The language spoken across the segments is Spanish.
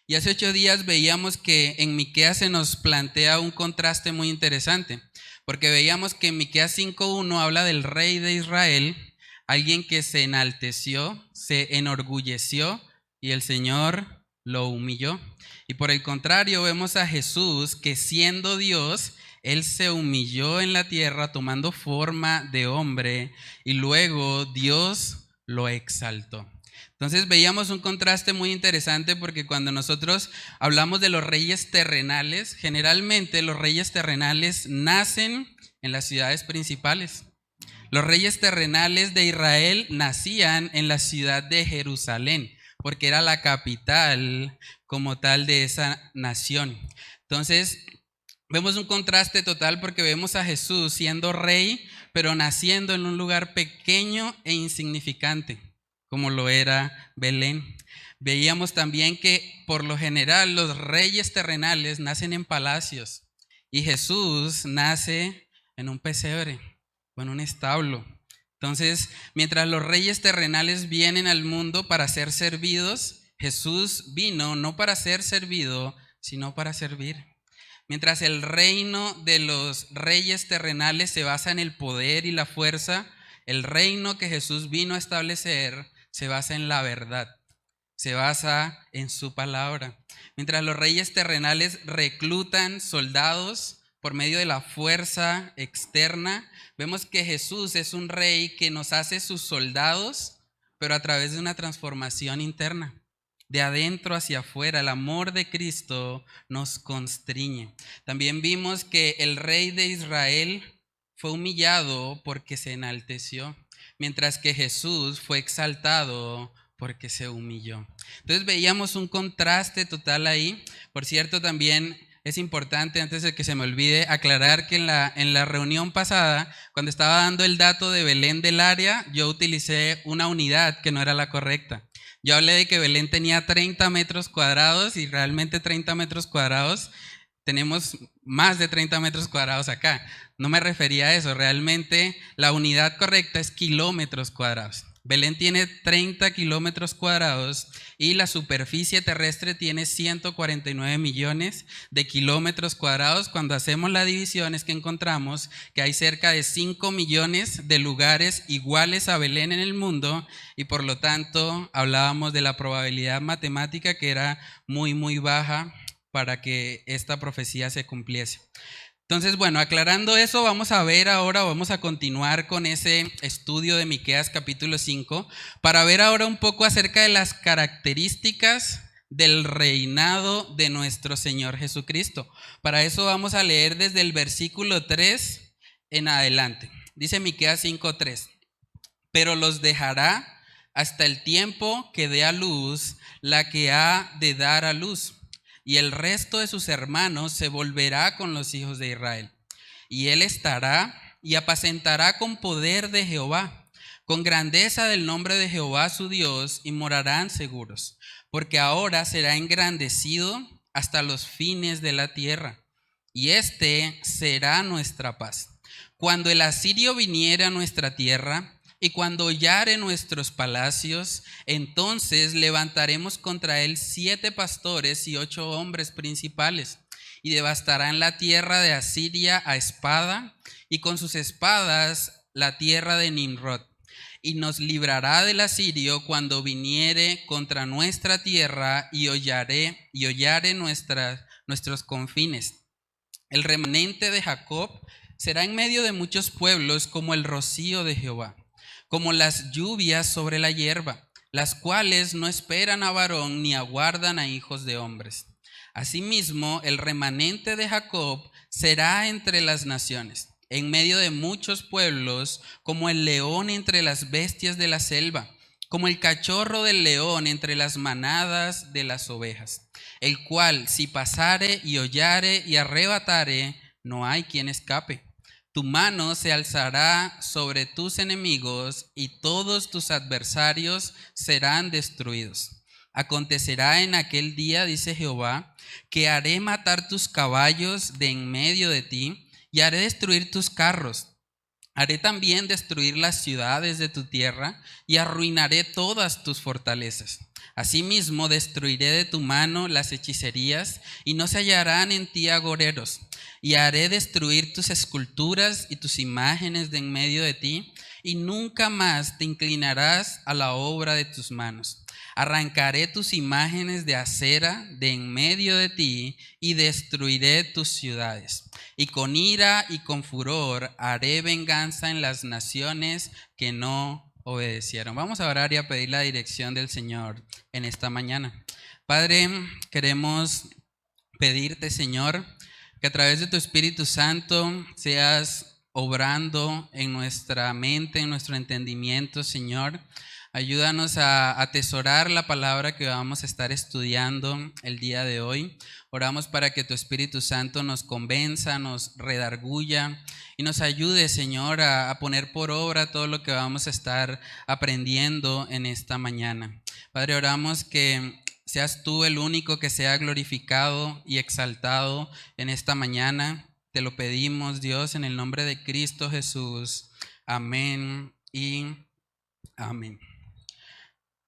Y hace 8 días veíamos que en Miqueas se nos plantea un contraste muy interesante, porque veíamos que en Miqueas 5:1 habla del rey de Israel, alguien que se enalteció, se enorgulleció y el Señor lo humilló. Y por el contrario vemos a Jesús que siendo Dios, Él se humilló en la tierra tomando forma de hombre y luego Dios lo exaltó. Entonces veíamos un contraste muy interesante porque cuando nosotros hablamos de los reyes terrenales, generalmente los reyes terrenales nacen en las ciudades principales. Los reyes terrenales de Israel nacían en la ciudad de Jerusalén, porque era la capital como tal de esa nación. Entonces vemos un contraste total porque vemos a Jesús siendo rey, pero naciendo en un lugar pequeño e insignificante, como lo era Belén. Veíamos también que por lo general los reyes terrenales nacen en palacios y Jesús nace en un pesebre o en un establo. Entonces, mientras los reyes terrenales vienen al mundo para ser servidos, Jesús vino no para ser servido, sino para servir. Mientras el reino de los reyes terrenales se basa en el poder y la fuerza, el reino que Jesús vino a establecer se basa en la verdad, se basa en su palabra. Mientras los reyes terrenales reclutan soldados por medio de la fuerza externa, vemos que Jesús es un rey que nos hace sus soldados, pero a través de una transformación interna. De adentro hacia afuera, el amor de Cristo nos constriñe. También vimos que el rey de Israel fue humillado porque se enalteció, mientras que Jesús fue exaltado porque se humilló. Entonces veíamos un contraste total ahí. Por cierto, también es importante, antes de que se me olvide, aclarar que en la reunión pasada, cuando estaba dando el dato de Belén del área, yo utilicé una unidad que no era la correcta. Yo hablé de que Belén tenía 30 metros cuadrados y realmente 30 metros cuadrados, tenemos más de 30 metros cuadrados acá. No me refería a eso, realmente la unidad correcta es kilómetros cuadrados. Belén tiene 30 kilómetros cuadrados y la superficie terrestre tiene 149 millones de kilómetros cuadrados. Cuando hacemos la división es que encontramos que hay cerca de 5 millones de lugares iguales a Belén en el mundo y por lo tanto hablábamos de la probabilidad matemática que era muy, muy baja para que esta profecía se cumpliese. Entonces, bueno, aclarando eso, vamos a continuar con ese estudio de Miqueas capítulo 5 para ver ahora un poco acerca de las características del reinado de nuestro Señor Jesucristo. Para eso vamos a leer desde el versículo 3 en adelante. Dice Miqueas 5:3: pero los dejará hasta el tiempo que dé a luz la que ha de dar a luz. Y el resto de sus hermanos se volverá con los hijos de Israel. Y él estará y apacentará con poder de Jehová, con grandeza del nombre de Jehová su Dios, y morarán seguros. Porque ahora será engrandecido hasta los fines de la tierra. Y este será nuestra paz. Cuando el asirio viniere a nuestra tierra, y cuando hollare nuestros palacios, entonces levantaremos contra él 7 pastores y 8 hombres principales, y devastarán la tierra de Asiria a espada, y con sus espadas la tierra de Nimrod. Y nos librará del asirio cuando viniere contra nuestra tierra y hollare nuestros confines. El remanente de Jacob será en medio de muchos pueblos como el rocío de Jehová, como las lluvias sobre la hierba, las cuales no esperan a varón ni aguardan a hijos de hombres. Asimismo, el remanente de Jacob será entre las naciones, en medio de muchos pueblos, como el león entre las bestias de la selva, como el cachorro del león entre las manadas de las ovejas, el cual si pasare y hollare y arrebatare, no hay quien escape. Tu mano se alzará sobre tus enemigos y todos tus adversarios serán destruidos. Acontecerá en aquel día, dice Jehová, que haré matar tus caballos de en medio de ti y haré destruir tus carros. Haré también destruir las ciudades de tu tierra y arruinaré todas tus fortalezas. Asimismo, destruiré de tu mano las hechicerías y no se hallarán en ti agoreros. Y haré destruir tus esculturas y tus imágenes de en medio de ti, y nunca más te inclinarás a la obra de tus manos. Arrancaré tus imágenes de acera de en medio de ti y destruiré tus ciudades. Y con ira y con furor haré venganza en las naciones que no obedecieron. Vamos a orar y a pedir la dirección del Señor en esta mañana. Padre, queremos pedirte, Señor, que a través de tu Espíritu Santo seas obrando en nuestra mente, en nuestro entendimiento, Señor. Ayúdanos a atesorar la palabra que vamos a estar estudiando el día de hoy. Oramos para que tu Espíritu Santo nos convenza, nos redarguya y nos ayude, Señor, a poner por obra todo lo que vamos a estar aprendiendo en esta mañana. Padre, oramos que seas tú el único que sea glorificado y exaltado en esta mañana. Te lo pedimos, Dios, en el nombre de Cristo Jesús. Amén y amén.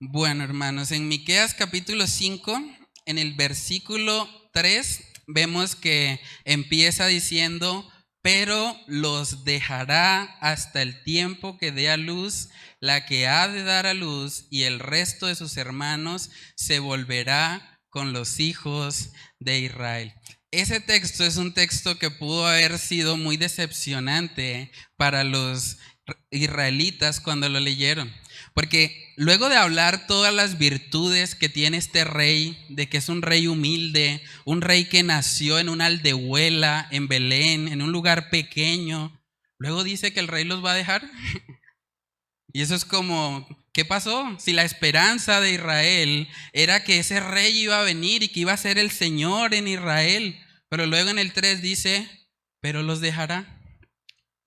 Bueno, hermanos, en Miqueas capítulo 5, en el versículo 3, vemos que empieza diciendo: pero los dejará hasta el tiempo que dé a luz la que ha de dar a luz, y el resto de sus hermanos se volverá con los hijos de Israel. Ese texto es un texto que pudo haber sido muy decepcionante para los israelitas cuando lo leyeron, porque luego de hablar todas las virtudes que tiene este rey, de que es un rey humilde, un rey que nació en una aldehuela en Belén, en un lugar pequeño, luego dice que el rey los va a dejar. Y eso es como, ¿qué pasó? Si la esperanza de Israel era que ese rey iba a venir y que iba a ser el Señor en Israel, pero luego en el 3 dice: pero los dejará.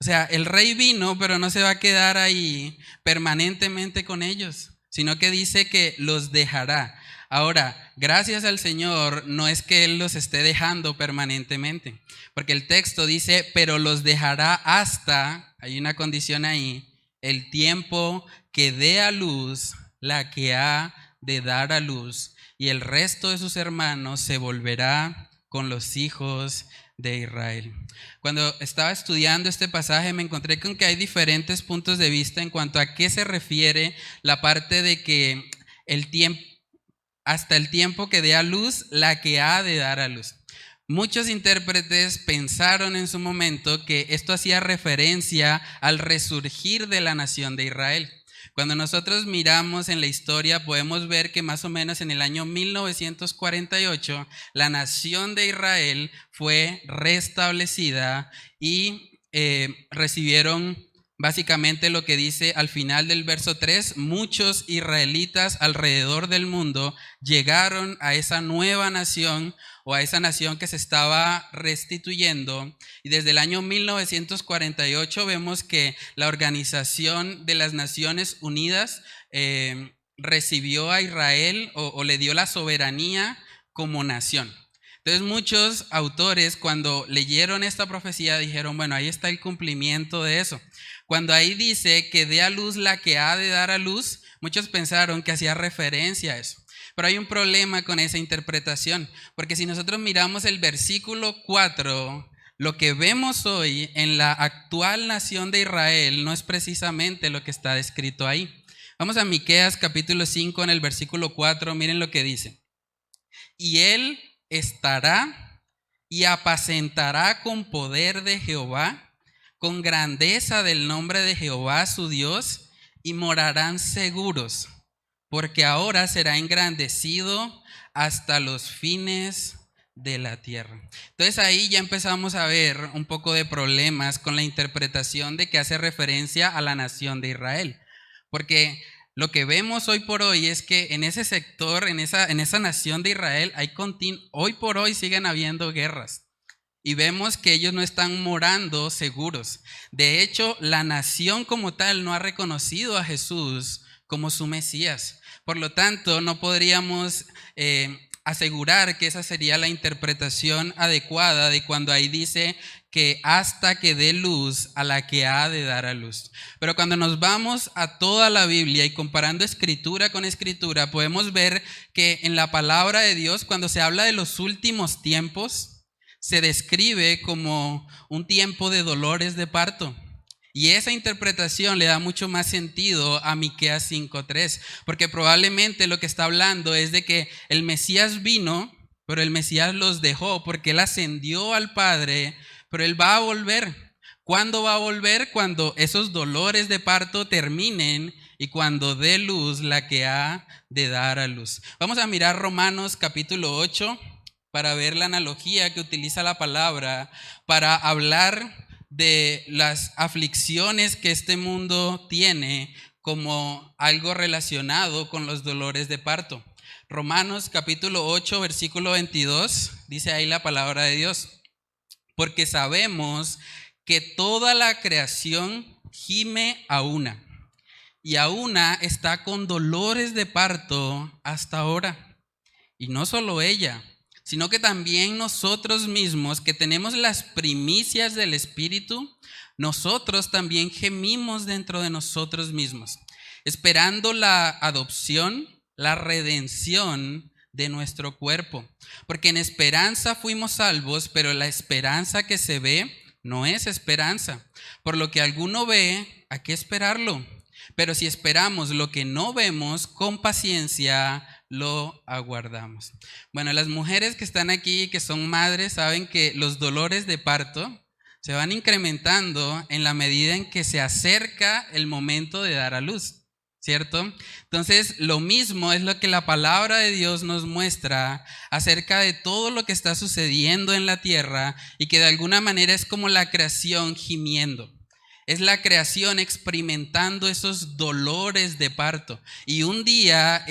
O sea, el rey vino, pero no se va a quedar ahí permanentemente con ellos, sino que dice que los dejará. Ahora, gracias al Señor, no es que Él los esté dejando permanentemente, porque el texto dice: pero los dejará hasta, hay una condición ahí, el tiempo que dé a luz la que ha de dar a luz, y el resto de sus hermanos se volverá con los hijos de Israel. Cuando estaba estudiando este pasaje me encontré con que hay diferentes puntos de vista en cuanto a qué se refiere la parte de que el tiempo, hasta el tiempo que dé a luz la que ha de dar a luz. Muchos intérpretes pensaron en su momento que esto hacía referencia al resurgir de la nación de Israel. Cuando nosotros miramos en la historia podemos ver que más o menos en el año 1948 la nación de Israel fue restablecida y recibieron básicamente lo que dice al final del verso 3: muchos israelitas alrededor del mundo llegaron a esa nueva nación o a esa nación que se estaba restituyendo, y desde el año 1948 vemos que la Organización de las Naciones Unidas recibió a Israel o le dio la soberanía como nación. Entonces muchos autores cuando leyeron esta profecía dijeron: bueno, ahí está el cumplimiento de eso. Cuando ahí dice que dé a luz la que ha de dar a luz, muchos pensaron que hacía referencia a eso. Pero hay un problema con esa interpretación, porque si nosotros miramos el versículo 4, lo que vemos hoy en la actual nación de Israel no es precisamente lo que está descrito ahí. Vamos a Miqueas capítulo 5 en el versículo 4, miren lo que dice: y él estará y apacentará con poder de Jehová, con grandeza del nombre de Jehová su Dios, y morarán seguros, porque ahora será engrandecido hasta los fines de la tierra. Entonces ahí ya empezamos a ver un poco de problemas con la interpretación de que hace referencia a la nación de Israel, porque lo que vemos hoy por hoy es que en ese sector, en esa nación de Israel, hoy por hoy siguen habiendo guerras. Y vemos que ellos no están morando seguros. De hecho, la nación como tal no ha reconocido a Jesús como su Mesías. Por lo tanto, no podríamos asegurar que esa sería la interpretación adecuada de cuando ahí dice que hasta que dé luz a la que ha de dar a luz. Pero cuando nos vamos a toda la Biblia y comparando escritura con escritura, podemos ver que en la palabra de Dios, cuando se habla de los últimos tiempos, se describe como un tiempo de dolores de parto. Y esa interpretación le da mucho más sentido a Miqueas 5:3, porque probablemente lo que está hablando es de que el Mesías vino, pero el Mesías los dejó porque él ascendió al Padre, pero él va a volver. ¿Cuándo va a volver? Cuando esos dolores de parto terminen y cuando dé luz la que ha de dar a luz. Vamos a mirar Romanos capítulo 8 para ver la analogía que utiliza la palabra para hablar de las aflicciones que este mundo tiene como algo relacionado con los dolores de parto. Romanos capítulo 8, versículo 22, dice ahí la palabra de Dios. Porque sabemos que toda la creación gime a una, y a una está con dolores de parto hasta ahora. Y no solo ella, sino que también nosotros mismos, que tenemos las primicias del Espíritu, nosotros también gemimos dentro de nosotros mismos, esperando la adopción, la redención de nuestro cuerpo. Porque en esperanza fuimos salvos, pero la esperanza que se ve no es esperanza. Por lo que alguno ve, hay que esperarlo. Pero si esperamos lo que no vemos, con paciencia lo aguardamos. Bueno, las mujeres que están aquí, que son madres, saben que los dolores de parto se van incrementando en la medida en que se acerca el momento de dar a luz, ¿cierto? Entonces, lo mismo es lo que la palabra de Dios nos muestra acerca de todo lo que está sucediendo en la tierra y que de alguna manera es como la creación gimiendo. Es la creación experimentando esos dolores de parto. Y un día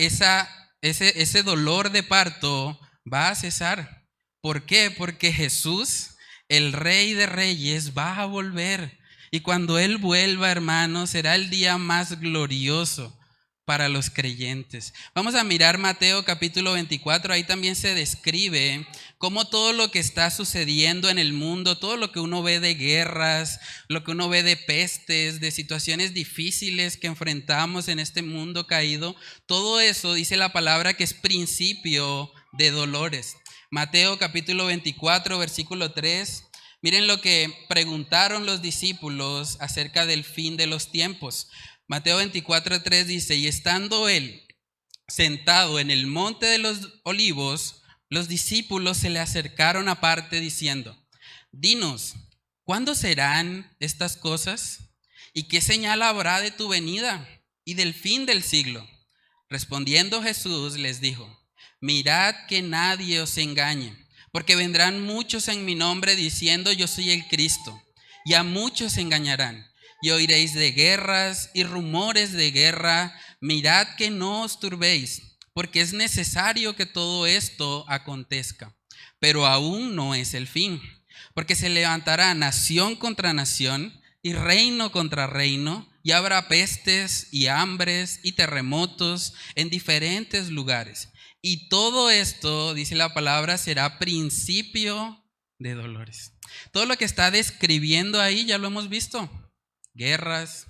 ese dolor de parto va a cesar. ¿Por qué? Porque Jesús, el Rey de Reyes, va a volver. Y cuando Él vuelva, hermanos, será el día más glorioso para los creyentes. Vamos a mirar Mateo capítulo 24, ahí también se describe cómo todo lo que está sucediendo en el mundo, todo lo que uno ve de guerras, lo que uno ve de pestes, de situaciones difíciles que enfrentamos en este mundo caído, todo eso dice la palabra que es principio de dolores. Mateo capítulo 24, versículo 3. Miren lo que preguntaron los discípulos acerca del fin de los tiempos. Mateo 24:3 dice, y estando él sentado en el monte de los olivos, los discípulos se le acercaron aparte diciendo, dinos, ¿cuándo serán estas cosas? ¿Y qué señal habrá de tu venida y del fin del siglo? Respondiendo Jesús les dijo, mirad que nadie os engañe, porque vendrán muchos en mi nombre diciendo yo soy el Cristo, y a muchos engañarán. Y oiréis de guerras y rumores de guerra. Mirad que no os turbéis, porque es necesario que todo esto acontezca. Pero aún no es el fin, porque se levantará nación contra nación y reino contra reino, y habrá pestes y hambres y terremotos en diferentes lugares. Y todo esto, dice la palabra, será principio de dolores. Todo lo que está describiendo ahí ya lo hemos visto. Guerras,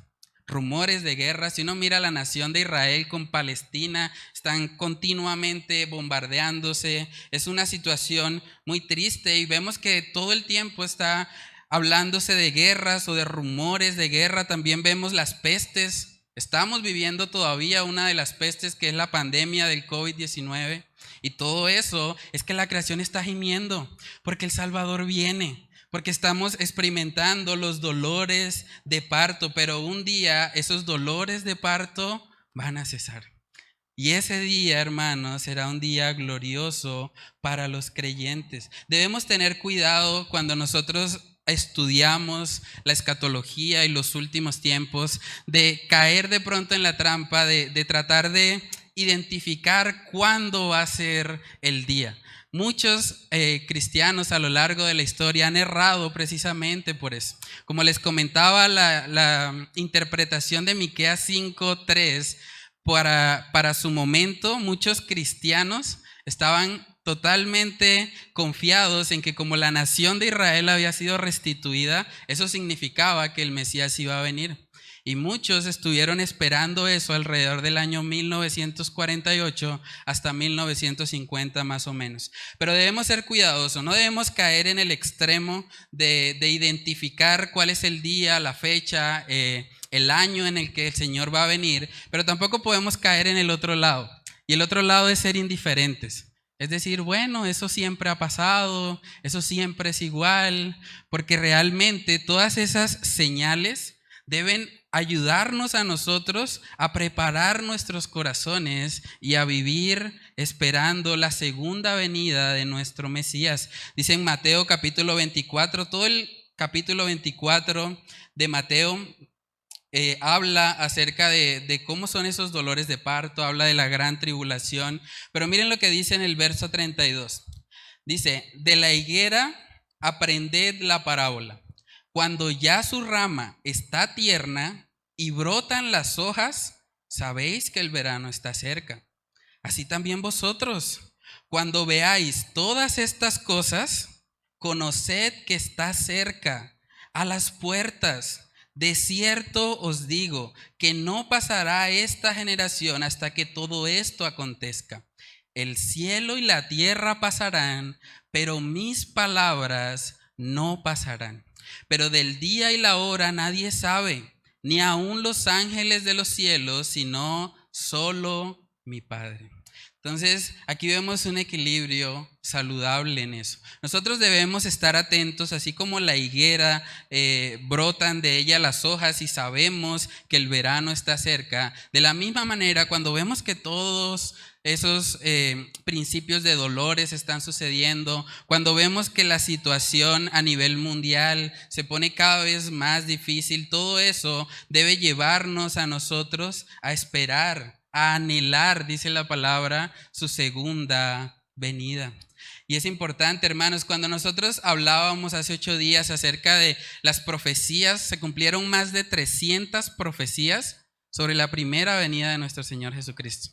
rumores de guerra. Si uno mira la nación de Israel con Palestina, están continuamente bombardeándose. Es una situación muy triste y vemos que todo el tiempo está hablándose de guerras o de rumores de guerra. También vemos las pestes. Estamos viviendo todavía una de las pestes que es la pandemia del COVID-19. Y todo eso es que la creación está gimiendo porque el Salvador viene. Porque estamos experimentando los dolores de parto, pero un día esos dolores de parto van a cesar. Y ese día, hermanos, será un día glorioso para los creyentes. Debemos tener cuidado cuando nosotros estudiamos la escatología y los últimos tiempos, de caer de pronto en la trampa de tratar de identificar cuándo va a ser el día. Muchos cristianos a lo largo de la historia han errado precisamente por eso. Como les comentaba, la interpretación de Miqueas 5:3, para su momento muchos cristianos estaban totalmente confiados en que como la nación de Israel había sido restituida, eso significaba que el Mesías iba a venir. Y muchos estuvieron esperando eso alrededor del año 1948 hasta 1950 más o menos. Pero debemos ser cuidadosos, no debemos caer en el extremo de identificar cuál es el día, la fecha, el año en el que el Señor va a venir, pero tampoco podemos caer en el otro lado. Y el otro lado es ser indiferentes. Es decir, bueno, eso siempre ha pasado, eso siempre es igual, porque realmente todas esas señales deben ayudarnos a nosotros a preparar nuestros corazones y a vivir esperando la segunda venida de nuestro Mesías. Dice en Mateo capítulo 24, todo el capítulo 24 de Mateo habla acerca de cómo son esos dolores de parto, habla de la gran tribulación, pero miren lo que dice en el verso 32. Dice, de la higuera aprended la parábola. Cuando ya su rama está tierna y brotan las hojas, sabéis que el verano está cerca. Así también vosotros, cuando veáis todas estas cosas, conoced que está cerca, a las puertas. De cierto os digo que no pasará esta generación hasta que todo esto acontezca. El cielo y la tierra pasarán, pero mis palabras no pasarán. Pero del día y la hora nadie sabe, ni aun los ángeles de los cielos, sino solo mi Padre. Entonces, aquí vemos un equilibrio saludable en eso. Nosotros debemos estar atentos, así como la higuera, brotan de ella las hojas y sabemos que el verano está cerca. De la misma manera, cuando vemos que todos esos principios de dolores están sucediendo, cuando vemos que la situación a nivel mundial se pone cada vez más difícil, todo eso debe llevarnos a nosotros a esperar, a anhelar, dice la palabra, su segunda venida. Y es importante, hermanos, cuando nosotros hablábamos hace 8 días acerca de las profecías, se cumplieron más de 300 profecías sobre la primera venida de nuestro Señor Jesucristo.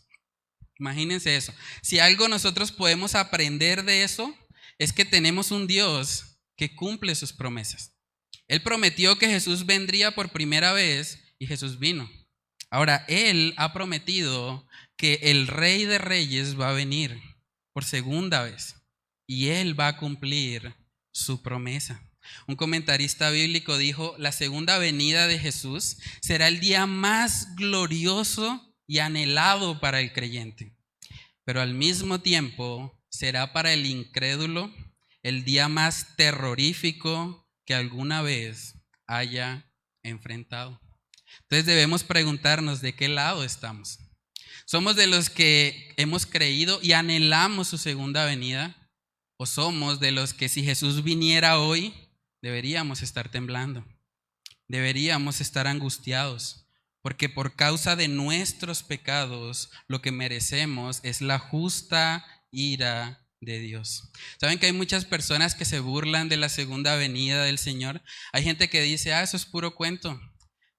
Imagínense eso. Si algo nosotros podemos aprender de eso, es que tenemos un Dios que cumple sus promesas. Él prometió que Jesús vendría por primera vez y Jesús vino. Ahora, Él ha prometido que el Rey de Reyes va a venir por segunda vez y Él va a cumplir su promesa. Un comentarista bíblico dijo, la segunda venida de Jesús será el día más glorioso y anhelado para el creyente, pero al mismo tiempo será para el incrédulo el día más terrorífico que alguna vez haya enfrentado. Entonces debemos preguntarnos de qué lado estamos. ¿Somos de los que hemos creído y anhelamos su segunda venida? ¿O somos de los que si Jesús viniera hoy, deberíamos estar temblando? Deberíamos estar angustiados, porque por causa de nuestros pecados, lo que merecemos es la justa ira de Dios. ¿Saben que hay muchas personas que se burlan de la segunda venida del Señor? Hay gente que dice, eso es puro cuento.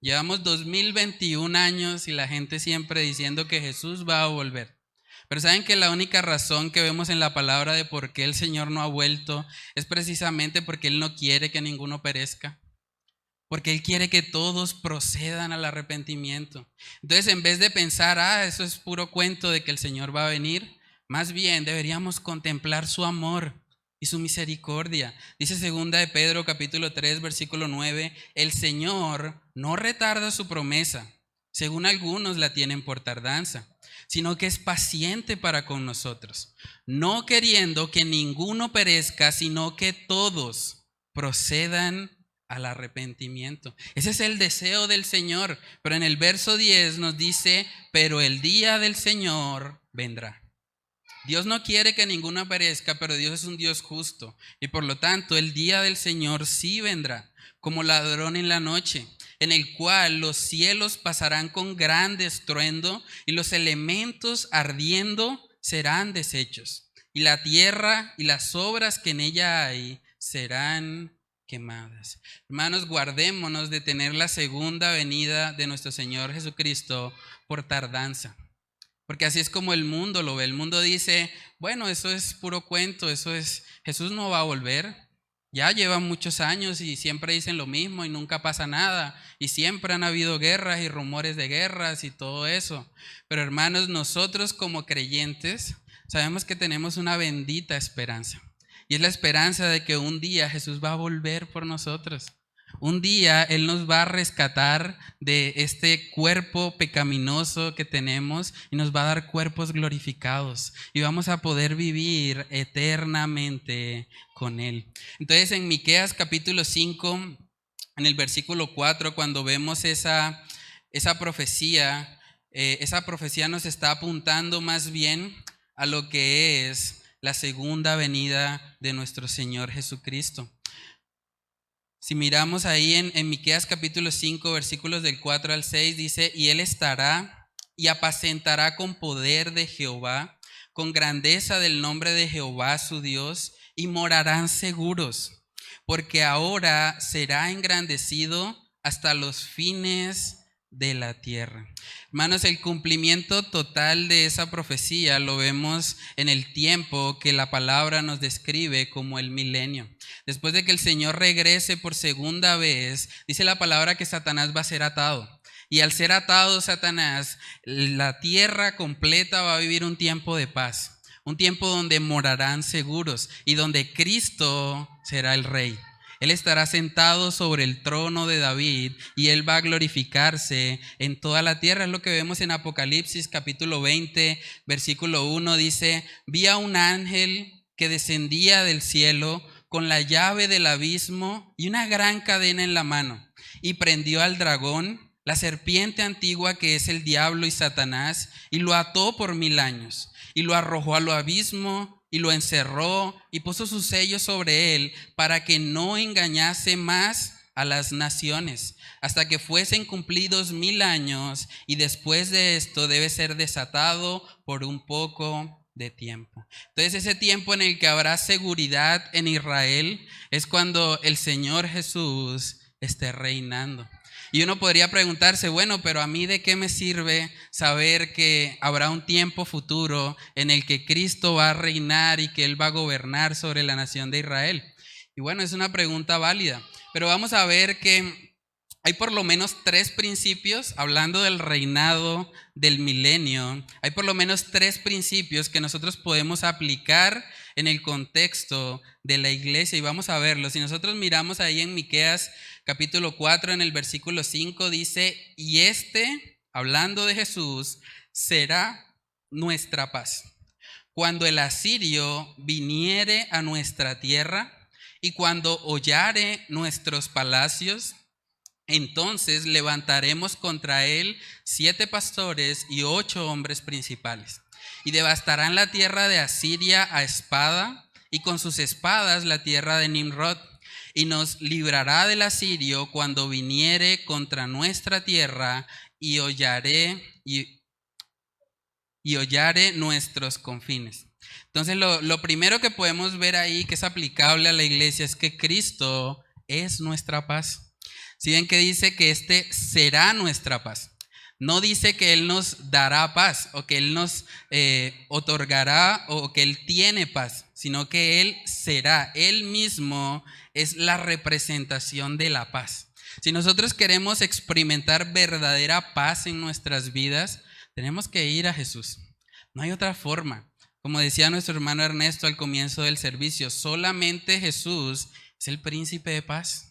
Llevamos 2021 años y la gente siempre diciendo que Jesús va a volver. Pero saben que la única razón que vemos en la palabra de por qué el Señor no ha vuelto es precisamente porque Él no quiere que ninguno perezca. Porque Él quiere que todos procedan al arrepentimiento. Entonces, en vez de pensar, eso es puro cuento de que el Señor va a venir, más bien deberíamos contemplar su amor y su misericordia. Dice 2 de Pedro capítulo 3 versículo 9, el Señor no retarda su promesa, según algunos la tienen por tardanza, sino que es paciente para con nosotros, no queriendo que ninguno perezca, sino que todos procedan al arrepentimiento. Ese es el deseo del Señor, pero en el verso 10 nos dice, pero el día del Señor vendrá. Dios no quiere que ninguno perezca, pero Dios es un Dios justo y por lo tanto el día del Señor sí vendrá como ladrón en la noche, en el cual los cielos pasarán con gran estruendo y los elementos ardiendo serán deshechos y la tierra y las obras que en ella hay serán quemadas. Hermanos, guardémonos de tener la segunda venida de nuestro Señor Jesucristo por tardanza. porque así es como el mundo lo ve. El mundo dice, bueno, eso es puro cuento, Jesús no va a volver. Ya llevan muchos años y siempre dicen lo mismo y nunca pasa nada. Y siempre han habido guerras y rumores de guerras y todo eso. Pero hermanos, nosotros como creyentes sabemos que tenemos una bendita esperanza. Y es la esperanza de que un día Jesús va a volver por nosotros. Un día Él nos va a rescatar de este cuerpo pecaminoso que tenemos y nos va a dar cuerpos glorificados y vamos a poder vivir eternamente con Él. Entonces en Miqueas capítulo 5, en el versículo 4, cuando vemos esa profecía nos está apuntando más bien a lo que es la segunda venida de nuestro Señor Jesucristo. Si miramos ahí en Miqueas capítulo 5, versículos del 4 al 6, dice, y Él estará y apacentará con poder de Jehová, con grandeza del nombre de Jehová su Dios, y morarán seguros, porque ahora será engrandecido hasta los fines de la tierra. Hermanos, el cumplimiento total de esa profecía lo vemos en el tiempo que la palabra nos describe como el milenio. Después de que el Señor regrese por segunda vez, dice la palabra que Satanás va a ser atado. Y al ser atado Satanás, la tierra completa va a vivir un tiempo de paz, un tiempo donde morarán seguros y donde Cristo será el Rey. Él estará sentado sobre el trono de David y Él va a glorificarse en toda la tierra. Es lo que vemos en Apocalipsis capítulo 20, versículo 1. Dice, vi a un ángel que descendía del cielo con la llave del abismo y una gran cadena en la mano. Y prendió al dragón, la serpiente antigua que es el diablo y Satanás, y lo ató por 1000 años. Y lo arrojó al abismo y lo encerró y puso su sello sobre él para que no engañase más a las naciones, hasta que fuesen cumplidos 1000 años, y después de esto debe ser desatado por un poco de tiempo. Entonces ese tiempo en el que habrá seguridad en Israel es cuando el Señor Jesús esté reinando. Y uno podría preguntarse, bueno, pero a mí ¿de qué me sirve saber que habrá un tiempo futuro en el que Cristo va a reinar y que Él va a gobernar sobre la nación de Israel? Y bueno, es una pregunta válida, pero vamos a ver que hay por lo menos 3 principios, hablando del reinado del milenio, hay por lo menos 3 principios que nosotros podemos aplicar en el contexto de la iglesia y vamos a verlo. Si nosotros miramos ahí en Miqueas capítulo 4, en el versículo 5 dice, y hablando de Jesús, será nuestra paz. Cuando el asirio viniere a nuestra tierra y cuando hollare nuestros palacios, entonces levantaremos contra él 7 pastores y 8 hombres principales. Y devastarán la tierra de Asiria a espada, y con sus espadas la tierra de Nimrod. Y nos librará del asirio cuando viniere contra nuestra tierra y hollare nuestros confines. Entonces lo primero que podemos ver ahí que es aplicable a la iglesia es que Cristo es nuestra paz. Si ven que dice que será nuestra paz. No dice que Él nos dará paz o que Él nos otorgará o que Él tiene paz, sino que Él será. Él mismo es la representación de la paz. Si nosotros queremos experimentar verdadera paz en nuestras vidas, tenemos que ir a Jesús. No hay otra forma. Como decía nuestro hermano Ernesto al comienzo del servicio, solamente Jesús es el príncipe de paz.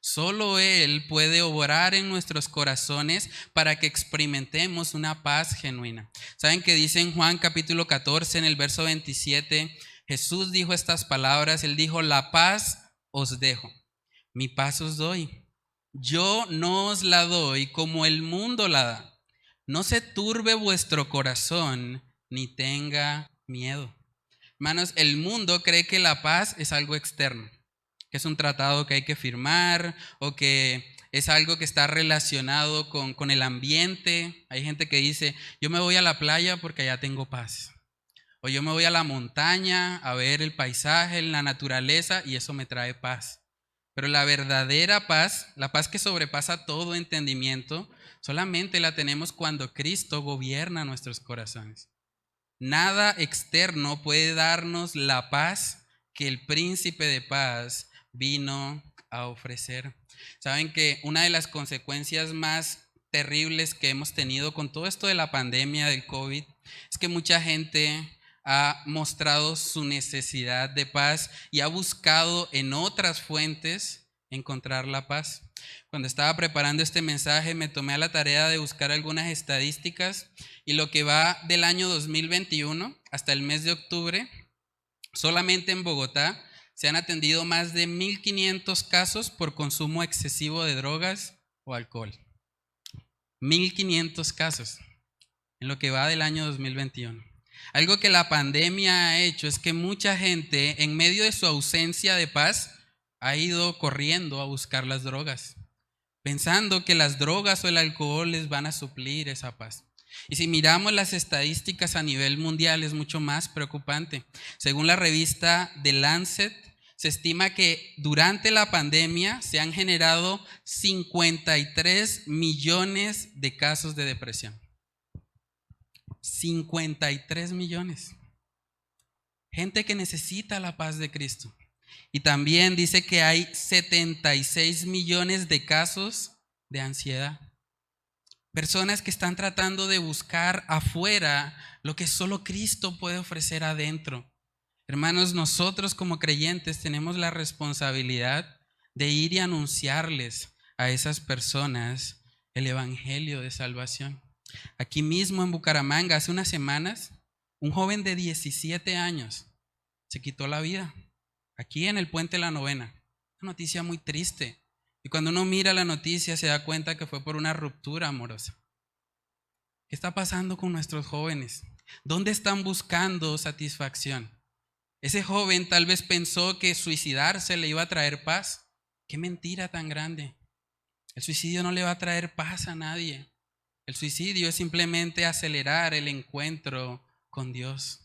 Solo Él puede obrar en nuestros corazones para que experimentemos una paz genuina. ¿Saben qué dice en Juan capítulo 14 en el verso 27? Jesús dijo estas palabras, Él dijo, la paz os dejo, mi paz os doy. Yo no os la doy como el mundo la da. No se turbe vuestro corazón ni tenga miedo. Hermanos, el mundo cree que la paz es algo externo, que es un tratado que hay que firmar o que es algo que está relacionado con el ambiente. Hay gente que dice, yo me voy a la playa porque allá tengo paz. O yo me voy a la montaña a ver el paisaje, la naturaleza y eso me trae paz. Pero la verdadera paz, la paz que sobrepasa todo entendimiento, Solamente la tenemos cuando Cristo gobierna nuestros corazones. Nada externo puede darnos la paz que el príncipe de paz vino a ofrecer. Saben que una de las consecuencias más terribles que hemos tenido con todo esto de la pandemia del COVID es que mucha gente ha mostrado su necesidad de paz y ha buscado en otras fuentes encontrar la paz. Cuando estaba preparando este mensaje me tomé a la tarea de buscar algunas estadísticas y lo que va del año 2021 hasta el mes de octubre, solamente en Bogotá se han atendido más de 1,500 casos por consumo excesivo de drogas o alcohol. 1,500 casos en lo que va del año 2021. Algo que la pandemia ha hecho es que mucha gente, en medio de su ausencia de paz, ha ido corriendo a buscar las drogas, pensando que las drogas o el alcohol les van a suplir esa paz. Y si miramos las estadísticas a nivel mundial es mucho más preocupante. Según la revista The Lancet, se estima que durante la pandemia se han generado 53 millones de casos de depresión. 53 millones. Gente que necesita la paz de Cristo. Y también dice que hay 76 millones de casos de ansiedad. Personas que están tratando de buscar afuera lo que solo Cristo puede ofrecer adentro. Hermanos, nosotros como creyentes tenemos la responsabilidad de ir y anunciarles a esas personas el evangelio de salvación. Aquí mismo en Bucaramanga, hace unas semanas, un joven de 17 años se quitó la vida. Aquí en el Puente La Novena. Una noticia muy triste. Y cuando uno mira la noticia se da cuenta que fue por una ruptura amorosa. ¿Qué está pasando con nuestros jóvenes? ¿Dónde están buscando satisfacción? Ese joven tal vez pensó que suicidarse le iba a traer paz. ¡Qué mentira tan grande! El suicidio no le va a traer paz a nadie. El suicidio es simplemente acelerar el encuentro con Dios.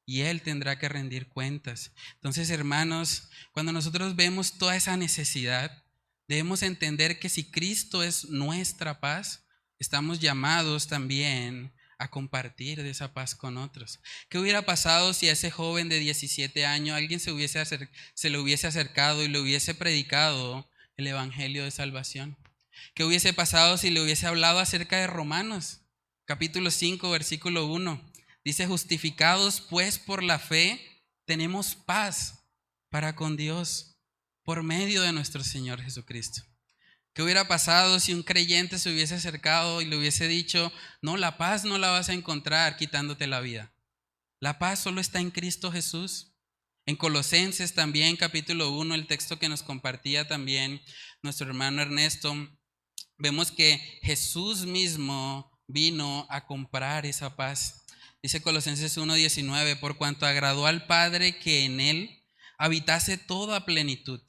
Y Él tendrá que rendir cuentas. Entonces, hermanos, cuando nosotros vemos toda esa necesidad, debemos entender que si Cristo es nuestra paz, estamos llamados también a compartir de esa paz con otros. ¿Qué hubiera pasado si a ese joven de 17 años alguien se le hubiese acercado y le hubiese predicado el evangelio de salvación? ¿Qué hubiese pasado si le hubiese hablado acerca de Romanos, capítulo 5, versículo 1? Dice, justificados pues por la fe, tenemos paz para con Dios por medio de nuestro Señor Jesucristo. ¿Qué hubiera pasado si un creyente se hubiese acercado y le hubiese dicho, no, la paz no la vas a encontrar quitándote la vida? La paz solo está en Cristo Jesús. En Colosenses también, capítulo 1, el texto que nos compartía también nuestro hermano Ernesto, vemos que Jesús mismo vino a comprar esa paz. Dice Colosenses 1:19, por cuanto agradó al Padre que en Él habitase toda plenitud,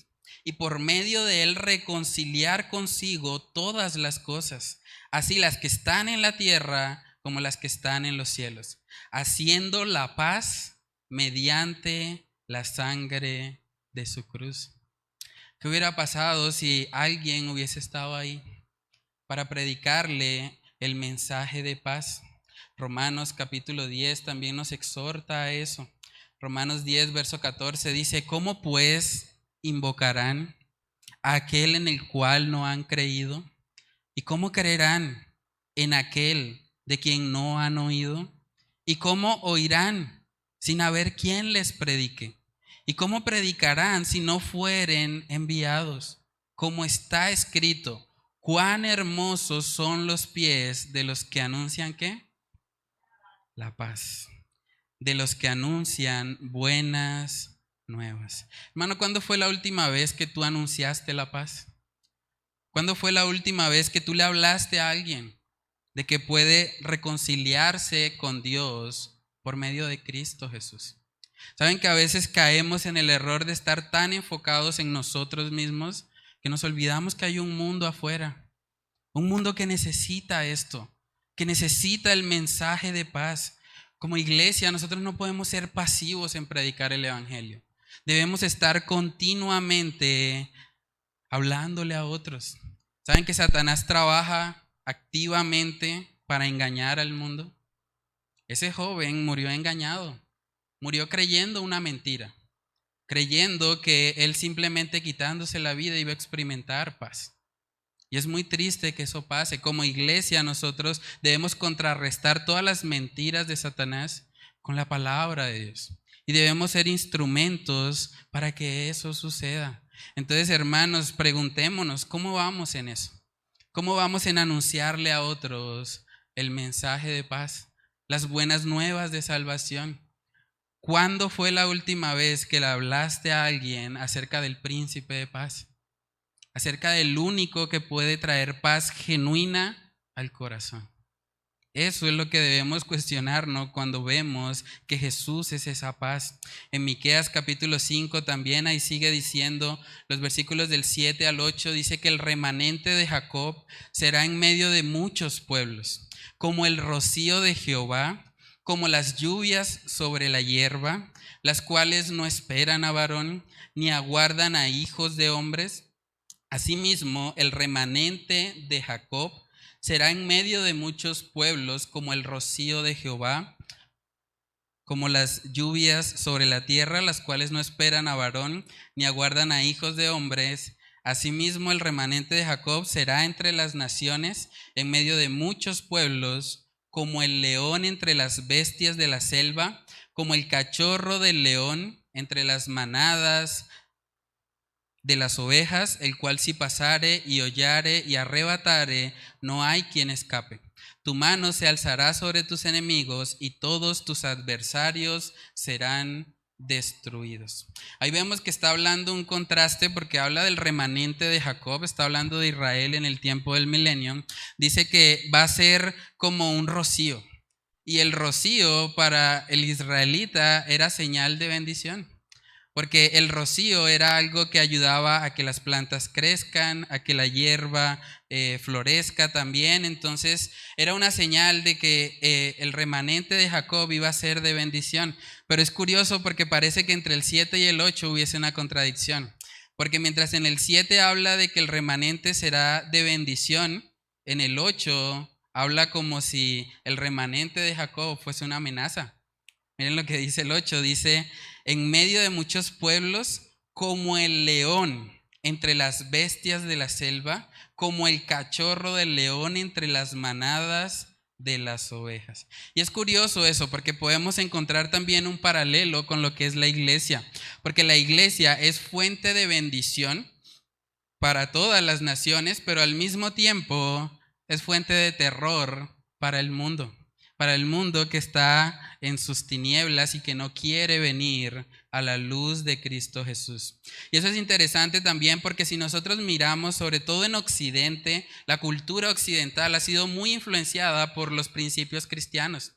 y por medio de Él reconciliar consigo todas las cosas, así las que están en la tierra como las que están en los cielos, haciendo la paz mediante la sangre de su cruz. ¿Qué hubiera pasado si alguien hubiese estado ahí para predicarle el mensaje de paz? Romanos capítulo 10 también nos exhorta a eso. Romanos 10, verso 14 dice, ¿cómo pues invocarán a aquel en el cual no han creído? ¿Y cómo creerán en aquel de quien no han oído? ¿Y cómo oirán sin haber quien les predique? ¿Y cómo predicarán si no fueren enviados? Como está escrito, cuán hermosos son los pies de los que anuncian ¿qué? La paz, de los que anuncian buenas nuevas. Hermano, ¿cuándo fue la última vez que tú anunciaste la paz? ¿Cuándo fue la última vez que tú le hablaste a alguien de que puede reconciliarse con Dios por medio de Cristo Jesús? Saben que a veces caemos en el error de estar tan enfocados en nosotros mismos que nos olvidamos que hay un mundo afuera, un mundo que necesita esto, que necesita el mensaje de paz. Como iglesia, nosotros no podemos ser pasivos en predicar el evangelio. Debemos estar continuamente hablándole a otros. Saben que Satanás trabaja activamente para engañar al mundo? Ese joven murió engañado, murió creyendo una mentira, creyendo que él simplemente quitándose la vida iba a experimentar paz. Y es muy triste que eso pase. Como iglesia nosotros debemos contrarrestar todas las mentiras de Satanás con la palabra de Dios. Y debemos ser instrumentos para que eso suceda. Entonces, hermanos, preguntémonos, ¿cómo vamos en eso? ¿Cómo vamos en anunciarle a otros el mensaje de paz, las buenas nuevas de salvación? ¿Cuándo fue la última vez que le hablaste a alguien acerca del príncipe de paz? Acerca del único que puede traer paz genuina al corazón. Eso es lo que debemos cuestionarnos cuando vemos que Jesús es esa paz. En Miqueas capítulo 5 también ahí sigue diciendo, los versículos del 7 al 8, dice que el remanente de Jacob será en medio de muchos pueblos, como el rocío de Jehová, como las lluvias sobre la hierba, las cuales no esperan a varón, ni aguardan a hijos de hombres. Asimismo, el remanente de Jacob será en medio de muchos pueblos como el rocío de Jehová, como las lluvias sobre la tierra, las cuales no esperan a varón ni aguardan a hijos de hombres. Asimismo, el remanente de Jacob será entre las naciones, en medio de muchos pueblos, como el león entre las bestias de la selva, como el cachorro del león entre las manadas de las ovejas, el cual si pasare y hollare y arrebatare, no hay quien escape. Tu mano se alzará sobre tus enemigos y todos tus adversarios serán destruidos. Ahí vemos que está hablando un contraste porque habla del remanente de Jacob, está hablando de Israel en el tiempo del milenio. Dice que va a ser como un rocío, y el rocío para el israelita era señal de bendición. Porque el rocío era algo que ayudaba a que las plantas crezcan, a que la hierba florezca también. Entonces era una señal de que el remanente de Jacob iba a ser de bendición. Pero es curioso porque parece que entre el 7 y el 8 hubiese una contradicción. Porque mientras en el 7 habla de que el remanente será de bendición, en el 8 habla como si el remanente de Jacob fuese una amenaza. Miren lo que dice el 8, dice, en medio de muchos pueblos, como el león entre las bestias de la selva, como el cachorro del león entre las manadas de las ovejas. Y es curioso eso, porque podemos encontrar también un paralelo con lo que es la iglesia, porque la iglesia es fuente de bendición para todas las naciones, pero al mismo tiempo es fuente de terror para el mundo que está en sus tinieblas y que no quiere venir a la luz de Cristo Jesús. Y eso es interesante también porque si nosotros miramos, sobre todo en Occidente, la cultura occidental ha sido muy influenciada por los principios cristianos,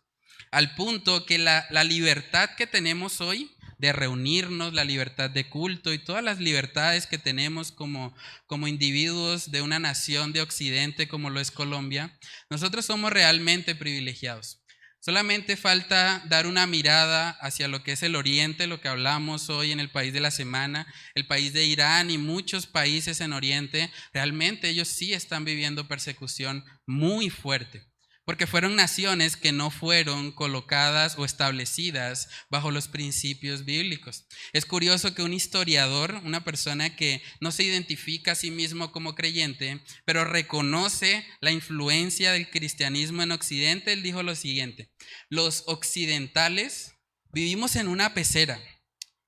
al punto que la libertad que tenemos hoy de reunirnos, la libertad de culto y todas las libertades que tenemos como individuos de una nación de Occidente como lo es Colombia, nosotros somos realmente privilegiados. Solamente falta dar una mirada hacia lo que es el Oriente, lo que hablamos hoy en el país de la semana, el país de Irán y muchos países en Oriente. Realmente ellos sí están viviendo persecución muy fuerte, porque fueron naciones que no fueron colocadas o establecidas bajo los principios bíblicos. Es curioso que un historiador, una persona que no se identifica a sí mismo como creyente, pero reconoce la influencia del cristianismo en Occidente, él dijo lo siguiente: los occidentales vivimos en una pecera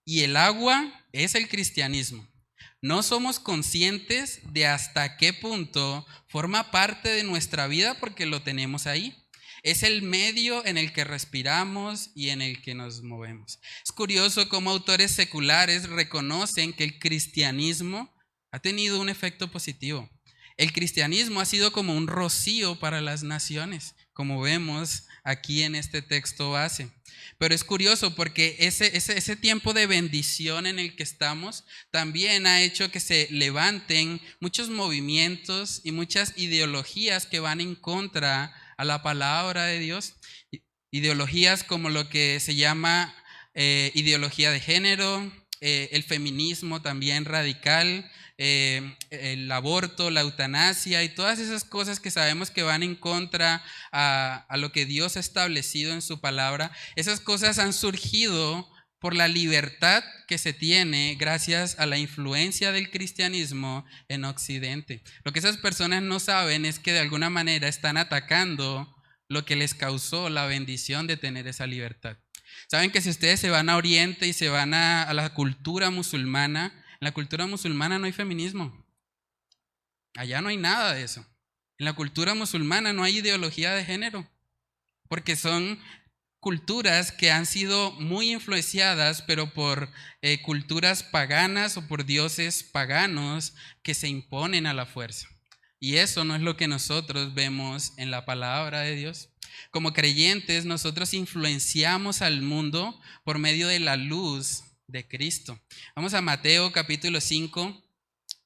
y el agua es el cristianismo. No somos conscientes de hasta qué punto forma parte de nuestra vida porque lo tenemos ahí. Es el medio en el que respiramos y en el que nos movemos. Es curioso cómo autores seculares reconocen que el cristianismo ha tenido un efecto positivo. El cristianismo ha sido como un rocío para las naciones, como vemos aquí en este texto base. Pero es curioso porque ese tiempo de bendición en el que estamos también ha hecho que se levanten muchos movimientos y muchas ideologías que van en contra a la palabra de Dios. Ideologías como lo que se llama ideología de género, el feminismo también radical, el aborto, la eutanasia y todas esas cosas que sabemos que van en contra a lo que Dios ha establecido en su palabra. Esas cosas han surgido por la libertad que se tiene gracias a la influencia del cristianismo en Occidente. Lo que esas personas no saben es que de alguna manera están atacando lo que les causó la bendición de tener esa libertad. Saben que si ustedes se van a Oriente y se van a la cultura musulmana, en la cultura musulmana no hay feminismo. Allá no hay nada de eso. En la cultura musulmana no hay ideología de género, porque son culturas que han sido muy influenciadas, pero por culturas paganas o por dioses paganos que se imponen a la fuerza. Y eso no es lo que nosotros vemos en la palabra de Dios. Como creyentes, nosotros influenciamos al mundo por medio de la luz de Cristo. Vamos a Mateo capítulo 5.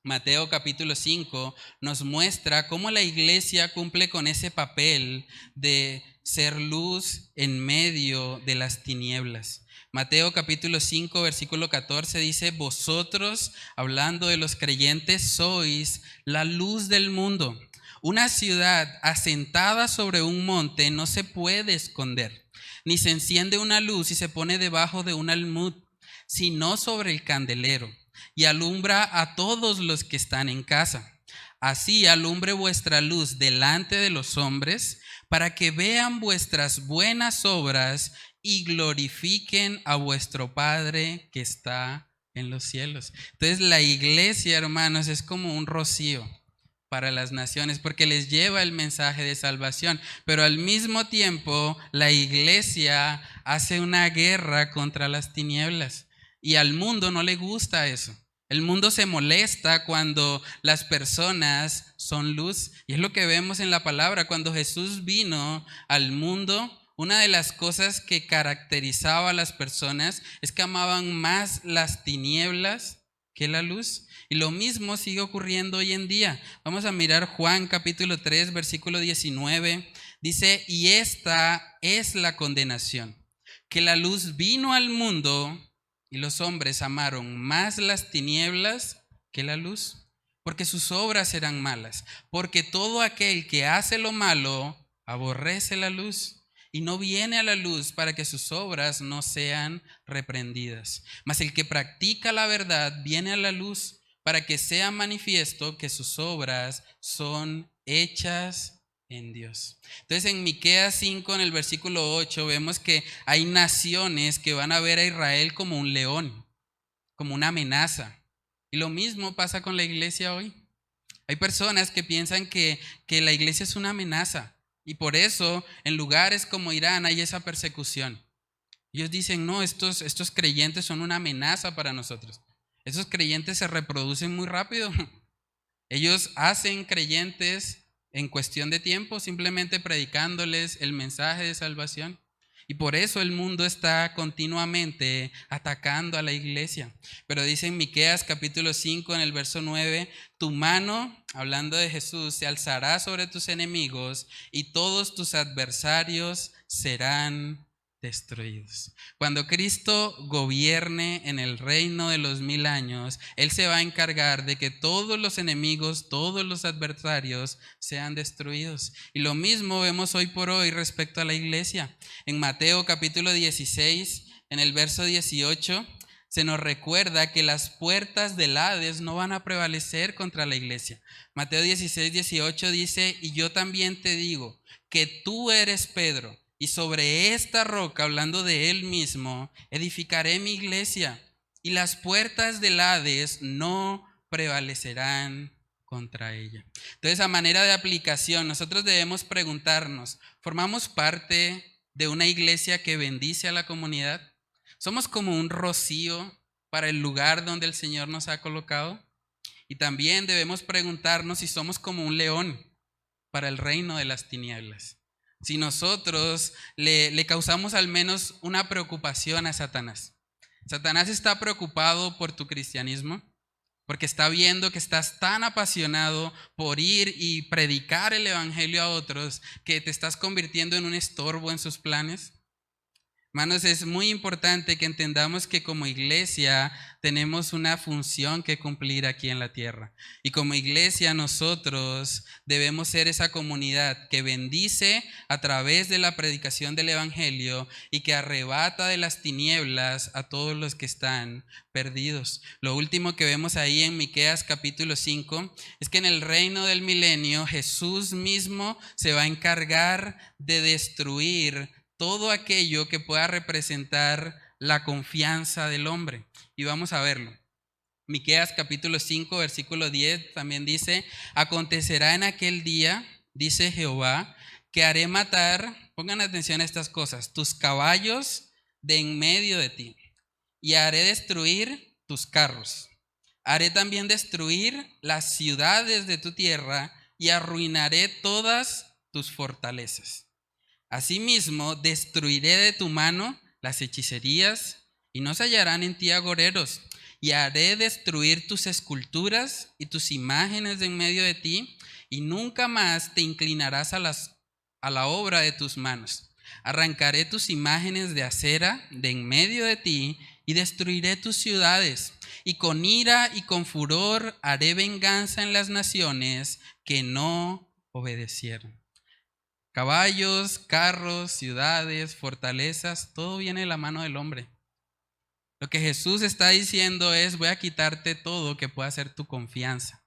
Mateo capítulo 5 nos muestra cómo la iglesia cumple con ese papel de ser luz en medio de las tinieblas. Mateo capítulo 5 versículo 14 dice: vosotros, hablando de los creyentes, sois la luz del mundo. Una ciudad asentada sobre un monte no se puede esconder, ni se enciende una luz y se pone debajo de un almud, sino sobre el candelero, y alumbra a todos los que están en casa. Así alumbre vuestra luz delante de los hombres, para que vean vuestras buenas obras y glorifiquen a vuestro Padre que está en los cielos. Entonces la iglesia, hermanos, es como un rocío para las naciones, porque les lleva el mensaje de salvación, pero al mismo tiempo la iglesia hace una guerra contra las tinieblas, y al mundo no le gusta eso. El mundo se molesta cuando las personas son luz, y es lo que vemos en la palabra. Cuando Jesús vino al mundo, una de las cosas que caracterizaba a las personas es que amaban más las tinieblas que la luz. Y lo mismo sigue ocurriendo hoy en día. Vamos a mirar Juan capítulo 3, versículo 19. Dice: y esta es la condenación, que la luz vino al mundo y los hombres amaron más las tinieblas que la luz, porque sus obras eran malas. Porque todo aquel que hace lo malo aborrece la luz y no viene a la luz para que sus obras no sean reprendidas. Mas el que practica la verdad viene a la luz para que sea manifiesto que sus obras son hechas en Dios. Entonces en Miqueas 5, en el versículo 8, vemos que hay naciones que van a ver a Israel como un león, como una amenaza. Y lo mismo pasa con la iglesia hoy. Hay personas que piensan que la iglesia es una amenaza, y por eso en lugares como Irán hay esa persecución. Ellos dicen: no, estos creyentes son una amenaza para nosotros. Esos creyentes se reproducen muy rápido. Ellos hacen creyentes en cuestión de tiempo, simplemente predicándoles el mensaje de salvación. Y por eso el mundo está continuamente atacando a la iglesia. Pero dice en Miqueas capítulo 5, en el verso 9: tu mano, hablando de Jesús, se alzará sobre tus enemigos y todos tus adversarios serán destruidos. Cuando Cristo gobierne en el reino de los 1000 años, Él se va a encargar de que todos los enemigos, todos los adversarios sean destruidos. Y lo mismo vemos hoy por hoy respecto a la iglesia. En Mateo capítulo 16, en el verso 18, se nos recuerda que las puertas del Hades no van a prevalecer contra la iglesia. Mateo 16, 18 dice: y yo también te digo que tú eres Pedro, y sobre esta roca, hablando de él mismo, edificaré mi iglesia, y las puertas del Hades no prevalecerán contra ella. Entonces, a manera de aplicación, nosotros debemos preguntarnos: ¿formamos parte de una iglesia que bendice a la comunidad? ¿Somos como un rocío para el lugar donde el Señor nos ha colocado? Y también debemos preguntarnos si somos como un león para el reino de las tinieblas. Si nosotros le causamos al menos una preocupación a Satanás. Satanás está preocupado por tu cristianismo, porque está viendo que estás tan apasionado por ir y predicar el evangelio a otros que te estás convirtiendo en un estorbo en sus planes. Hermanos, es muy importante que entendamos que como iglesia tenemos una función que cumplir aquí en la tierra. Y como iglesia nosotros debemos ser esa comunidad que bendice a través de la predicación del evangelio y que arrebata de las tinieblas a todos los que están perdidos. Lo último que vemos ahí en Miqueas capítulo 5 es que en el reino del milenio Jesús mismo se va a encargar de destruir todo aquello que pueda representar la confianza del hombre. Y vamos a verlo. Miqueas capítulo 5, versículo 10 también dice: acontecerá en aquel día, dice Jehová, que haré matar, pongan atención a estas cosas, tus caballos de en medio de ti, y haré destruir tus carros. Haré también destruir las ciudades de tu tierra y arruinaré todas tus fortalezas. Asimismo, destruiré de tu mano las hechicerías y no se hallarán en ti agoreros, y haré destruir tus esculturas y tus imágenes de en medio de ti, y nunca más te inclinarás a la obra de tus manos. Arrancaré tus imágenes de acera de en medio de ti y destruiré tus ciudades, y con ira y con furor haré venganza en las naciones que no obedecieron. Caballos, carros, ciudades, fortalezas, todo viene de la mano del hombre. Lo que Jesús está diciendo es: voy a quitarte todo que pueda ser tu confianza,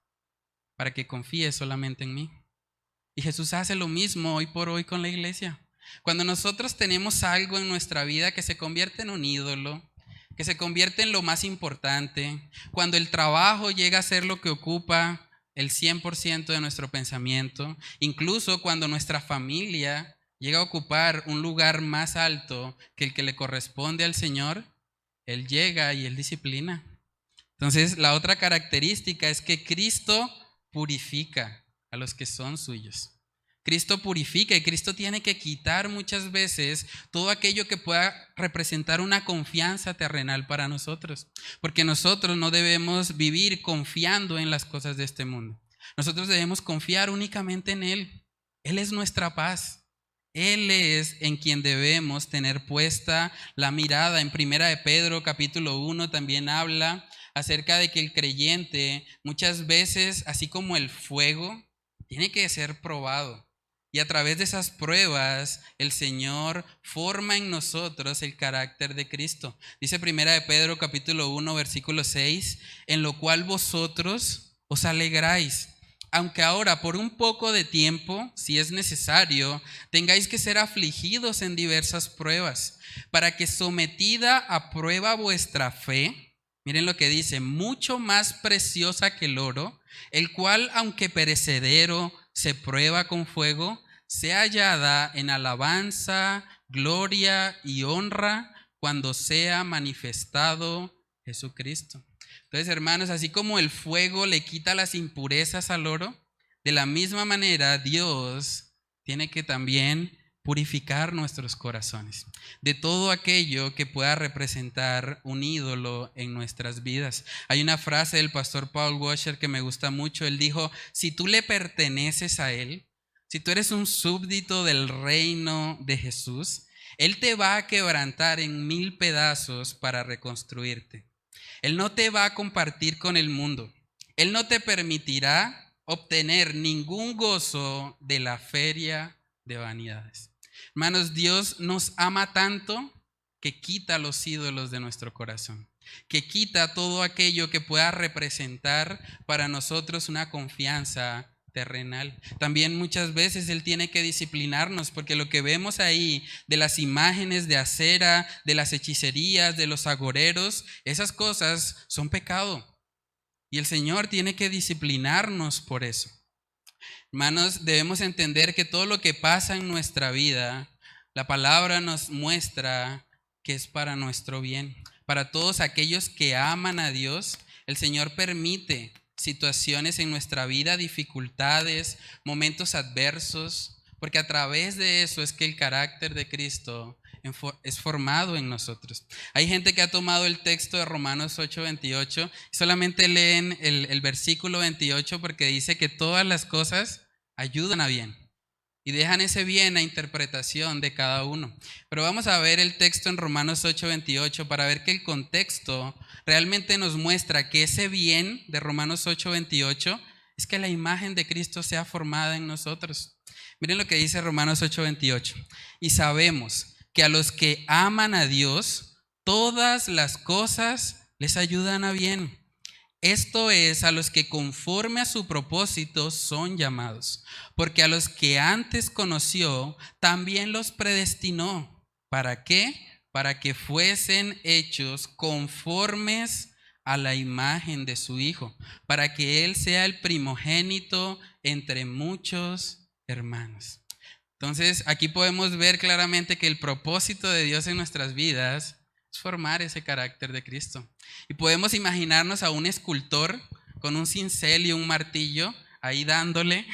para que confíes solamente en mí. Y Jesús hace lo mismo hoy por hoy con la iglesia. Cuando nosotros tenemos algo en nuestra vida que se convierte en un ídolo, que se convierte en lo más importante, cuando el trabajo llega a ser lo que ocupa el 100% de nuestro pensamiento, incluso cuando nuestra familia llega a ocupar un lugar más alto que el que le corresponde al Señor, Él llega y Él disciplina. Entonces, la otra característica es que Cristo purifica a los que son suyos. Cristo purifica y Cristo tiene que quitar muchas veces todo aquello que pueda representar una confianza terrenal para nosotros, porque nosotros no debemos vivir confiando en las cosas de este mundo. Nosotros debemos confiar únicamente en Él. Él es nuestra paz. Él es en quien debemos tener puesta la mirada. En Primera de Pedro capítulo 1 también habla acerca de que el creyente muchas veces, así como el fuego, tiene que ser probado. Y a través de esas pruebas, el Señor forma en nosotros el carácter de Cristo. Dice Primera de Pedro capítulo 1 versículo 6, en lo cual vosotros os alegráis, aunque ahora por un poco de tiempo, si es necesario, tengáis que ser afligidos en diversas pruebas, para que sometida a prueba vuestra fe, miren lo que dice, mucho más preciosa que el oro, el cual aunque perecedero se prueba con fuego, sea hallada en alabanza, gloria y honra cuando sea manifestado Jesucristo. Entonces, hermanos, así como el fuego le quita las impurezas al oro, de la misma manera Dios tiene que también purificar nuestros corazones de todo aquello que pueda representar un ídolo en nuestras vidas. Hay una frase del pastor Paul Washer que me gusta mucho. Él dijo: si tú le perteneces a Él, si tú eres un súbdito del reino de Jesús, Él te va a quebrantar en 1000 pedazos para reconstruirte. Él no te va a compartir con el mundo. Él no te permitirá obtener ningún gozo de la feria de vanidades. Hermanos, Dios nos ama tanto que quita los ídolos de nuestro corazón, que quita todo aquello que pueda representar para nosotros una confianza terrenal. También muchas veces Él tiene que disciplinarnos, porque lo que vemos ahí de las imágenes de acera, de las hechicerías, de los agoreros, esas cosas son pecado. Y el Señor tiene que disciplinarnos por eso. Hermanos, debemos entender que todo lo que pasa en nuestra vida, la palabra nos muestra que es para nuestro bien. Para todos aquellos que aman a Dios, el Señor permite situaciones en nuestra vida, dificultades, momentos adversos, porque a través de eso es que el carácter de Cristo es formado en nosotros. Hay gente que ha tomado el texto de Romanos 8:28 y solamente leen el versículo 28 porque dice que todas las cosas ayudan a bien. y dejan ese bien a interpretación de cada uno. Pero vamos a ver el texto en Romanos 8:28 para ver que el contexto realmente nos muestra que ese bien de Romanos 8:28 es que la imagen de Cristo sea formada en nosotros. Miren lo que dice Romanos 8:28. Y sabemos que a los que aman a Dios, todas las cosas les ayudan a bien. Esto es, a los que conforme a su propósito son llamados. Porque a los que antes conoció, también los predestinó. ¿Para qué? Para que fuesen hechos conformes a la imagen de su Hijo, para que Él sea el primogénito entre muchos hermanos. Entonces, aquí podemos ver claramente que el propósito de Dios en nuestras vidas es formar ese carácter de Cristo. Y podemos imaginarnos a un escultor con un cincel y un martillo ahí dándole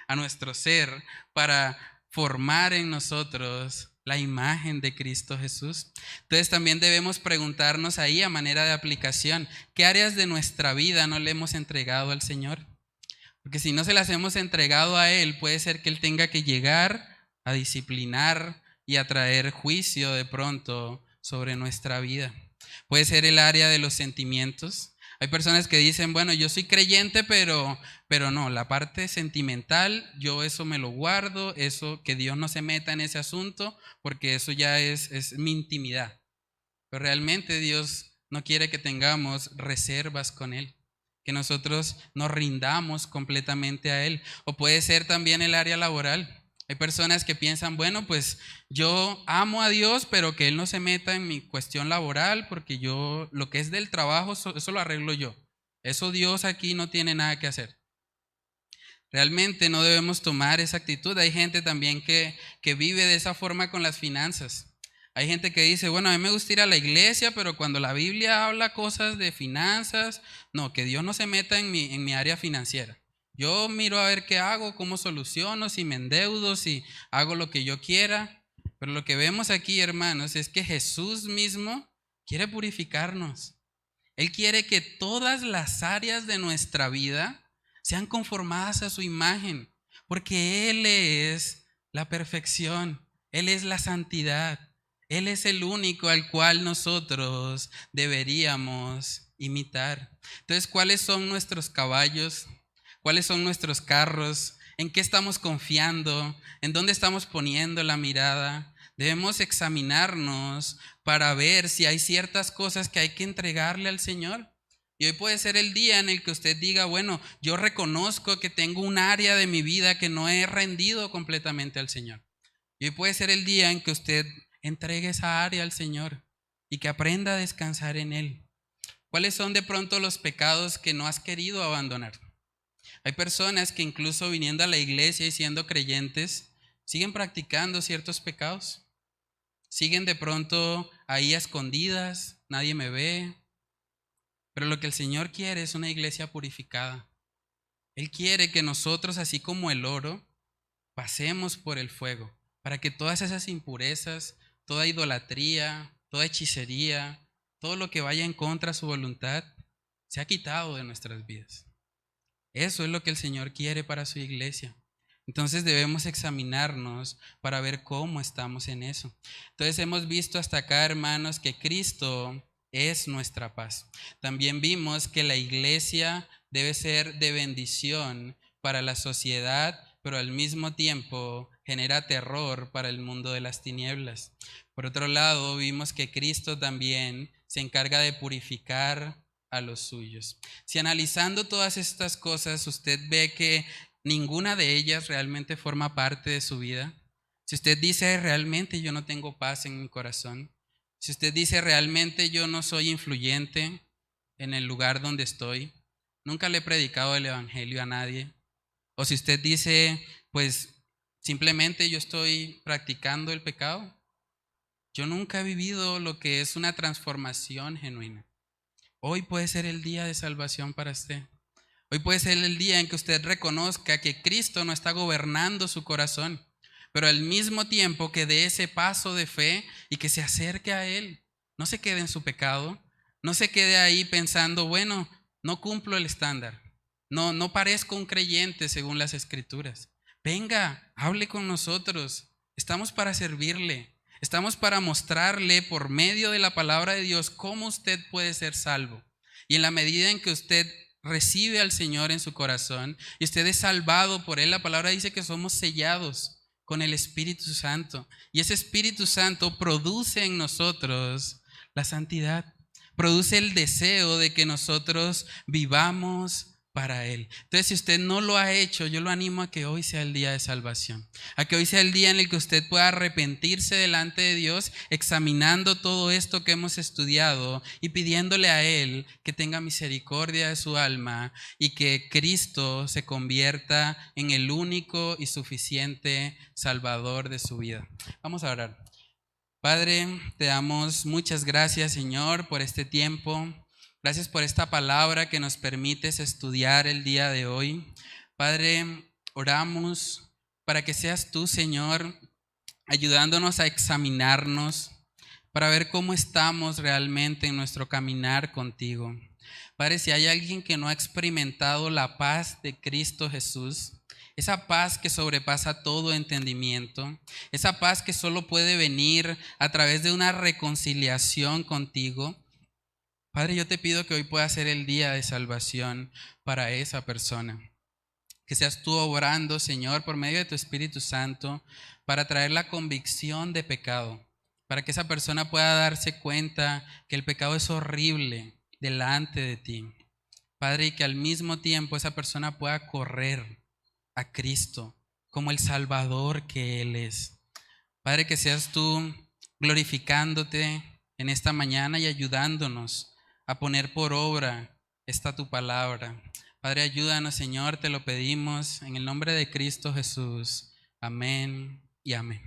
a nuestro ser para formar en nosotros la imagen de Cristo Jesús. Entonces también debemos preguntarnos ahí a manera de aplicación, ¿qué áreas de nuestra vida no le hemos entregado al Señor? Porque si no se las hemos entregado a Él, puede ser que Él tenga que llegar a disciplinar y a traer juicio de pronto sobre nuestra vida. Puede ser el área de los sentimientos. Hay personas que dicen, bueno, yo soy creyente, pero no, la parte sentimental, yo eso me lo guardo, eso que Dios no se meta en ese asunto, porque eso ya es mi intimidad. Pero realmente Dios no quiere que tengamos reservas con Él, que nosotros nos rindamos completamente a Él. O puede ser también el área laboral. Hay personas que piensan, bueno, pues yo amo a Dios, pero que Él no se meta en mi cuestión laboral, porque yo, lo que es del trabajo, eso lo arreglo yo. Eso Dios aquí no tiene nada que hacer. Realmente no debemos tomar esa actitud. Hay gente también que vive de esa forma con las finanzas. Hay gente que dice, bueno, a mí me gusta ir a la iglesia, pero cuando la Biblia habla cosas de finanzas, no, que Dios no se meta en mi área financiera. Yo miro a ver qué hago, cómo soluciono, si me endeudo, si hago lo que yo quiera. Pero lo que vemos aquí, hermanos, es que Jesús mismo quiere purificarnos. Él quiere que todas las áreas de nuestra vida sean conformadas a su imagen, porque Él es la perfección, Él es la santidad, Él es el único al cual nosotros deberíamos imitar. Entonces, ¿cuáles son nuestros caballos? ¿Cuáles son nuestros carros? ¿En qué estamos confiando? ¿En dónde estamos poniendo la mirada? Debemos examinarnos para ver si hay ciertas cosas que hay que entregarle al Señor. Y hoy puede ser el día en el que usted diga, bueno, yo reconozco que tengo un área de mi vida que no he rendido completamente al Señor. Y hoy puede ser el día en que usted entregue esa área al Señor y que aprenda a descansar en Él. ¿Cuáles son de pronto los pecados que no has querido abandonar? Hay personas que incluso viniendo a la iglesia y siendo creyentes, siguen practicando ciertos pecados. Siguen de pronto ahí a escondidas, nadie me ve. Pero lo que el Señor quiere es una iglesia purificada. Él quiere que nosotros, así como el oro, pasemos por el fuego, para que todas esas impurezas, toda idolatría, toda hechicería, todo lo que vaya en contra de su voluntad, sea quitado de nuestras vidas. Eso es lo que el Señor quiere para su iglesia. Entonces debemos examinarnos para ver cómo estamos en eso. Entonces hemos visto hasta acá, hermanos, que Cristo es nuestra paz. También vimos que la iglesia debe ser de bendición para la sociedad, pero al mismo tiempo genera terror para el mundo de las tinieblas. Por otro lado, vimos que Cristo también se encarga de purificar a los suyos. Si analizando todas estas cosas usted ve que ninguna de ellas realmente forma parte de su vida, si usted dice realmente yo no tengo paz en mi corazón, si usted dice realmente yo no soy influyente en el lugar donde estoy, nunca le he predicado el evangelio a nadie, o si usted dice pues simplemente yo estoy practicando el pecado, yo nunca he vivido lo que es una transformación genuina. Hoy puede ser el día de salvación para usted. Hoy puede ser el día en que usted reconozca que Cristo no está gobernando su corazón, pero al mismo tiempo que dé ese paso de fe y que se acerque a Él. No se quede en su pecado, no se quede ahí pensando, bueno, no cumplo el estándar, no parezco un creyente según las Escrituras, venga, hable con nosotros. Estamos para servirle. Estamos para mostrarle por medio de la palabra de Dios cómo usted puede ser salvo. Y en la medida en que usted recibe al Señor en su corazón y usted es salvado por Él, la palabra dice que somos sellados con el Espíritu Santo. Y ese Espíritu Santo produce en nosotros la santidad, produce el deseo de que nosotros vivamos para Él. Entonces, si usted no lo ha hecho, yo lo animo a que hoy sea el día de salvación, a que hoy sea el día en el que usted pueda arrepentirse delante de Dios, examinando todo esto que hemos estudiado y pidiéndole a Él que tenga misericordia de su alma y que Cristo se convierta en el único y suficiente Salvador de su vida. Vamos a orar. Padre, te damos muchas gracias, Señor, por este tiempo. Gracias por esta palabra que nos permites estudiar el día de hoy. Padre, oramos para que seas tú, Señor, ayudándonos a examinarnos para ver cómo estamos realmente en nuestro caminar contigo. Padre, si hay alguien que no ha experimentado la paz de Cristo Jesús, esa paz que sobrepasa todo entendimiento, esa paz que solo puede venir a través de una reconciliación contigo, Padre, yo te pido que hoy pueda ser el día de salvación para esa persona. Que seas tú obrando, Señor, por medio de tu Espíritu Santo, para traer la convicción de pecado, para que esa persona pueda darse cuenta que el pecado es horrible delante de ti. Padre, y que al mismo tiempo esa persona pueda correr a Cristo como el Salvador que Él es. Padre, que seas tú glorificándote en esta mañana y ayudándonos a poner por obra esta tu palabra. Padre, ayúdanos, Señor, te lo pedimos en el nombre de Cristo Jesús. Amén y amén.